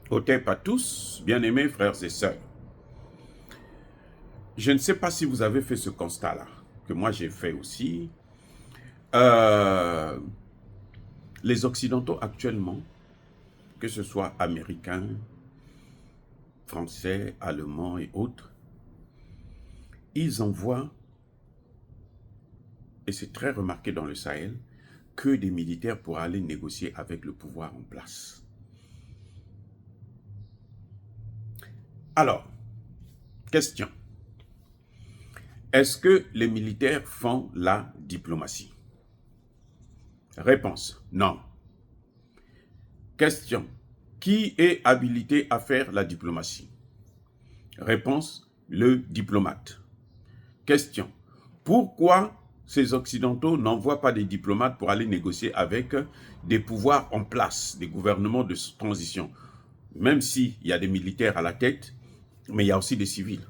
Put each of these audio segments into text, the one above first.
Hotep à tous, bien-aimés frères et sœurs. Je ne sais pas si vous avez fait ce constat-là, que moi j'ai fait aussi. Euh, les Occidentaux actuellement, que ce soit américains, français, allemands et autres, ils envoient, et c'est très remarqué dans le Sahel, que des militaires pour aller négocier avec le pouvoir en place. Alors, question. Est-ce que les militaires font la diplomatie? Réponse, non. Question. Qui est habilité à faire la diplomatie? Réponse, le diplomate. Question. Pourquoi ces Occidentaux n'envoient pas des diplomates pour aller négocier avec des pouvoirs en place, des gouvernements de transition? Même s'il y a des militaires à la tête, mais il y a aussi des civils.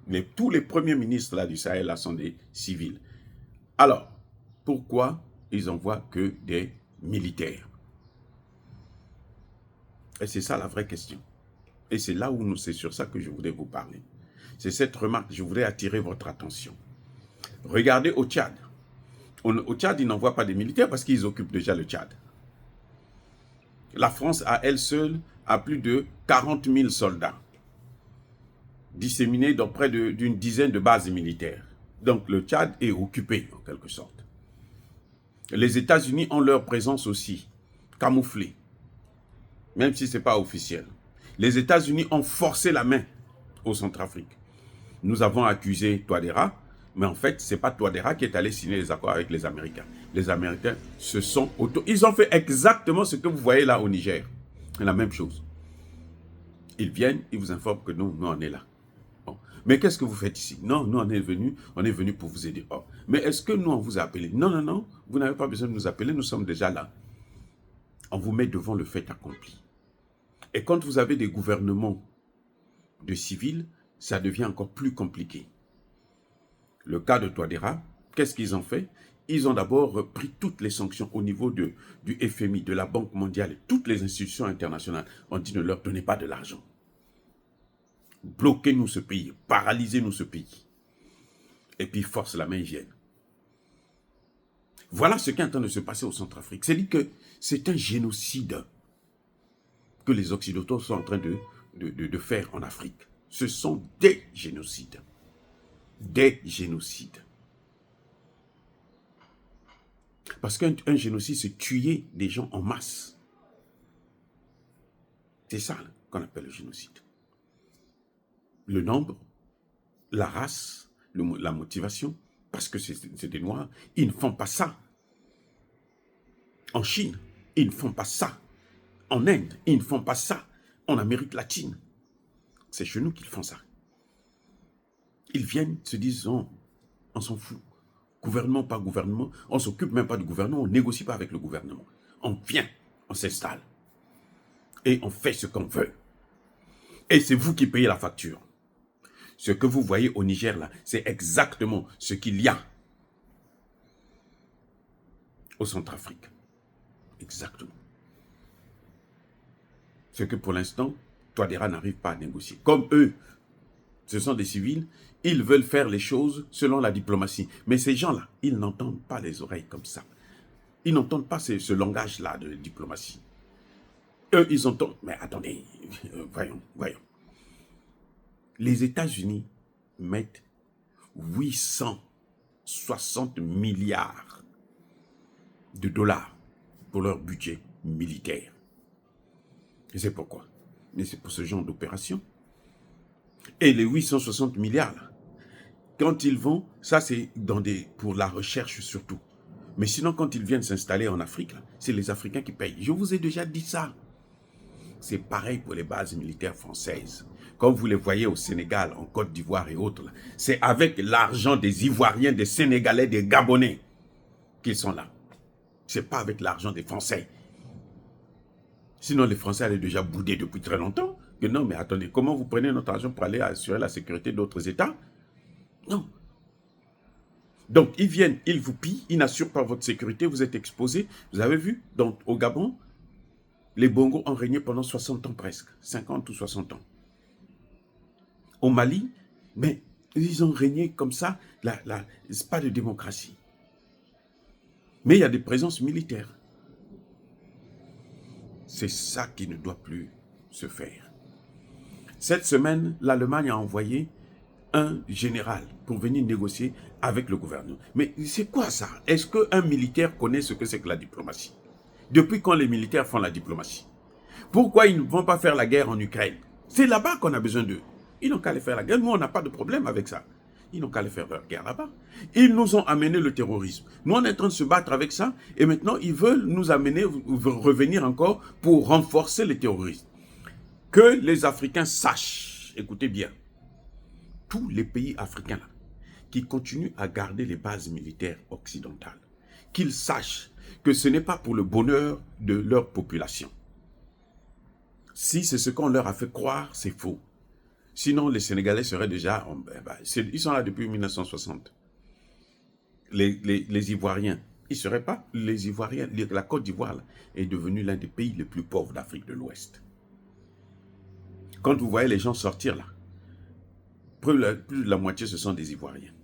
Mais tous les premiers ministres là, du Sahel là, sont des civils. Alors, pourquoi ils n'envoient que des militaires? Et c'est ça la vraie question. Et c'est là où c'est sur ça que je voulais vous parler. C'est cette remarque, je voudrais attirer votre attention. Regardez au Tchad. Au Tchad, ils n'envoient pas des militaires parce qu'ils occupent déjà le Tchad. La France, à elle seule, a plus de 40 000 soldats disséminés dans près d'une dizaine de bases militaires. Donc le Tchad est occupé, en quelque sorte. Les États-Unis ont leur présence aussi, camouflée, même si ce n'est pas officiel. Les États-Unis ont forcé la main au Centrafrique. Nous avons accusé Touadéra, mais en fait, ce n'est pas Touadéra qui est allé signer les accords avec les Américains. Les Américains se sont Ils ont fait exactement ce que vous voyez là au Niger. C'est la même chose. Ils viennent, ils vous informent que nous on est là. Bon. Mais qu'est-ce que vous faites ici? Non, nous on est venu pour vous aider. Oh. Mais est-ce que nous on vous a appelé? Non, non, non, vous n'avez pas besoin de nous appeler, nous sommes déjà là. On vous met devant le fait accompli. Et quand vous avez des gouvernements de civils, ça devient encore plus compliqué. Le cas de Touadéra, qu'est-ce qu'ils ont fait? Ils ont d'abord pris toutes les sanctions au niveau du FMI, de la Banque mondiale, toutes les institutions internationales. On dit ne leur donnez pas de l'argent. Bloquez-nous ce pays, paralysez-nous ce pays. Et puis force la main, ils viennent. Voilà ce qui est en train de se passer au Centrafrique. C'est-à-dire que c'est un génocide que les Occidentaux sont en train de faire en Afrique. Ce sont des génocides. Des génocides. Parce qu'un génocide, c'est tuer des gens en masse. C'est ça qu'on appelle le génocide. Le nombre, la race, la motivation, parce que c'est des Noirs, ils ne font pas ça. En Chine, ils ne font pas ça. En Inde, ils ne font pas ça. En Amérique latine, c'est chez nous qu'ils font ça. Ils viennent, se disent, on s'en fout. Gouvernement, pas gouvernement, on ne s'occupe même pas du gouvernement, on ne négocie pas avec le gouvernement. On vient, on s'installe. Et on fait ce qu'on veut. Et c'est vous qui payez la facture. Ce que vous voyez au Niger, là, c'est exactement ce qu'il y a au Centrafrique. Exactement. Ce que pour l'instant, Touadéra n'arrive pas à négocier. Comme eux, ce sont des civils, ils veulent faire les choses selon la diplomatie. Mais ces gens-là, ils n'entendent pas les oreilles comme ça. Ils n'entendent pas ce langage-là de diplomatie. Eux, ils entendent... Mais attendez, voyons. Les États-Unis mettent 860 milliards de dollars pour leur budget militaire. Et c'est pourquoi. Mais c'est pour ce genre d'opération. Et les 860 milliards, là, quand ils vont, ça c'est pour la recherche surtout. Mais sinon, quand ils viennent s'installer en Afrique, c'est les Africains qui payent. Je vous ai déjà dit ça. C'est pareil pour les bases militaires françaises. Comme vous les voyez au Sénégal, en Côte d'Ivoire et autres, c'est avec l'argent des Ivoiriens, des Sénégalais, des Gabonais qu'ils sont là. Ce n'est pas avec l'argent des Français. Sinon, les Français allaient déjà bouder depuis très longtemps. Que non, mais attendez, comment vous prenez notre argent pour aller assurer la sécurité d'autres États? Non. Donc, ils viennent, ils vous pillent, ils n'assurent pas votre sécurité, vous êtes exposés. Vous avez vu, donc, au Gabon, Les Bongo ont régné pendant 60 ans presque, 50 ou 60 ans. Au Mali, mais ils ont régné comme ça, c'est pas de démocratie. Mais il y a des présences militaires. C'est ça qui ne doit plus se faire. Cette semaine, l'Allemagne a envoyé un général pour venir négocier avec le gouvernement. Mais c'est quoi ça? Est-ce qu'un militaire connaît ce que c'est que la diplomatie? Depuis quand les militaires font la diplomatie? Pourquoi ils ne vont pas faire la guerre en Ukraine? C'est là-bas qu'on a besoin d'eux. Ils n'ont qu'à aller faire la guerre. Nous, on n'a pas de problème avec ça. Ils n'ont qu'à aller faire leur guerre là-bas. Ils nous ont amené le terrorisme. Nous, on est en train de se battre avec ça. Et maintenant, ils veulent nous amener, revenir encore pour renforcer le terrorisme. Que les Africains sachent, écoutez bien, tous les pays africains là, qui continuent à garder les bases militaires occidentales, qu'ils sachent que ce n'est pas pour le bonheur de leur population. Si c'est ce qu'on leur a fait croire, c'est faux. Sinon, les Sénégalais seraient déjà... ils sont là depuis 1960. Les Ivoiriens, ils ne seraient pas... Les Ivoiriens, la Côte d'Ivoire est devenue l'un des pays les plus pauvres d'Afrique de l'Ouest. Quand vous voyez les gens sortir là, plus de la moitié, ce sont des Ivoiriens.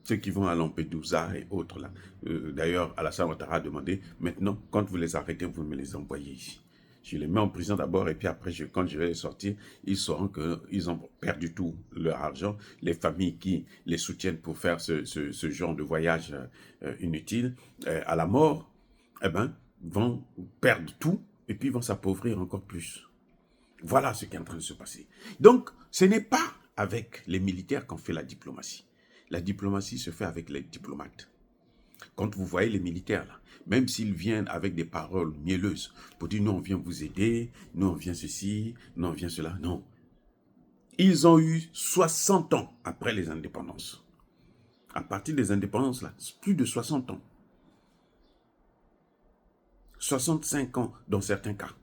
Ceux qui vont à Lampedusa et autres là. D'ailleurs, Alassane Ouattara a demandé, maintenant, quand vous les arrêtez, vous me les envoyez ici. Je les mets en prison d'abord et puis après, quand je vais les sortir, ils sauront qu'ils ont perdu tout leur argent. Les familles qui les soutiennent pour faire ce genre de voyage inutile à la mort, eh ben, vont perdre tout et puis vont s'appauvrir encore plus. Voilà ce qui est en train de se passer. Donc, ce n'est pas avec les militaires qu'on fait la diplomatie. La diplomatie se fait avec les diplomates. Quand vous voyez les militaires, là, même s'ils viennent avec des paroles mielleuses, pour dire, nous, on vient vous aider, nous, on vient ceci, nous, on vient cela, non. Ils ont eu 60 ans après les indépendances. À partir des indépendances, là, plus de 60 ans. 65 ans dans certains cas.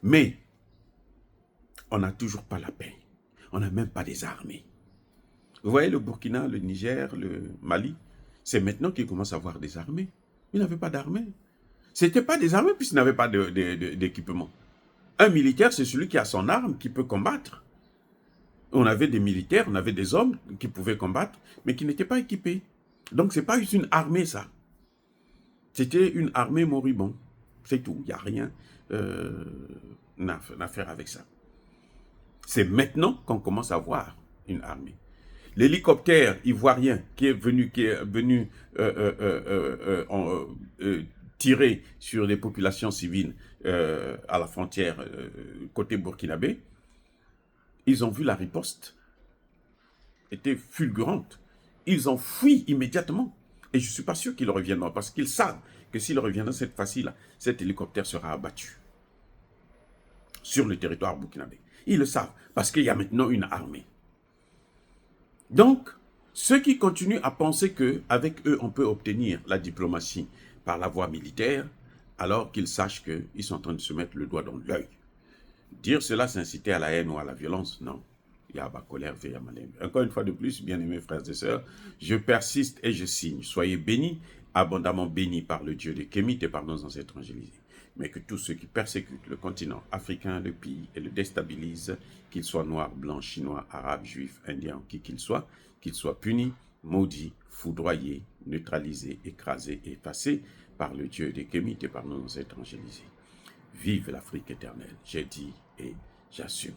Mais, on n'a toujours pas la paix. On n'a même pas des armées. Vous voyez le Burkina, le Niger, le Mali, c'est maintenant qu'ils commencent à avoir des armées. Ils n'avaient pas d'armée. Ce n'étaient pas des armées puisqu'ils n'avaient pas d'équipement. Un militaire, c'est celui qui a son arme, qui peut combattre. On avait des militaires, on avait des hommes qui pouvaient combattre, mais qui n'étaient pas équipés. Donc, ce n'est pas juste une armée, ça. C'était une armée moribonde. C'est tout. Il n'y a rien à faire avec ça. C'est maintenant qu'on commence à voir une armée. L'hélicoptère ivoirien qui est venu tirer sur les populations civiles à la frontière côté burkinabé, ils ont vu la riposte, était fulgurante. Ils ont fui immédiatement. Et je ne suis pas sûr qu'ils reviendront, parce qu'ils savent que s'ils reviendront cette fois-ci, cet hélicoptère sera abattu sur le territoire burkinabé. Ils le savent, parce qu'il y a maintenant une armée. Donc, ceux qui continuent à penser qu'avec eux, on peut obtenir la diplomatie par la voie militaire, alors qu'ils sachent qu'ils sont en train de se mettre le doigt dans l'œil. Dire cela, c'est inciter à la haine ou à la violence, non. Yaba colère, encore une fois de plus, bien-aimés frères et sœurs, je persiste et je signe. Soyez bénis, abondamment bénis par le Dieu de Kémit et par nos ancêtres évangélisés. Mais que tous ceux qui persécutent le continent africain le pillent et le déstabilisent, qu'ils soient noirs, blancs, chinois, arabes, juifs, indiens, qui qu'ils soient punis, maudits, foudroyés, neutralisés, écrasés, effacés par le Dieu de Kémit et par nos ancêtres évangélisés. Vive l'Afrique éternelle, j'ai dit et j'assume.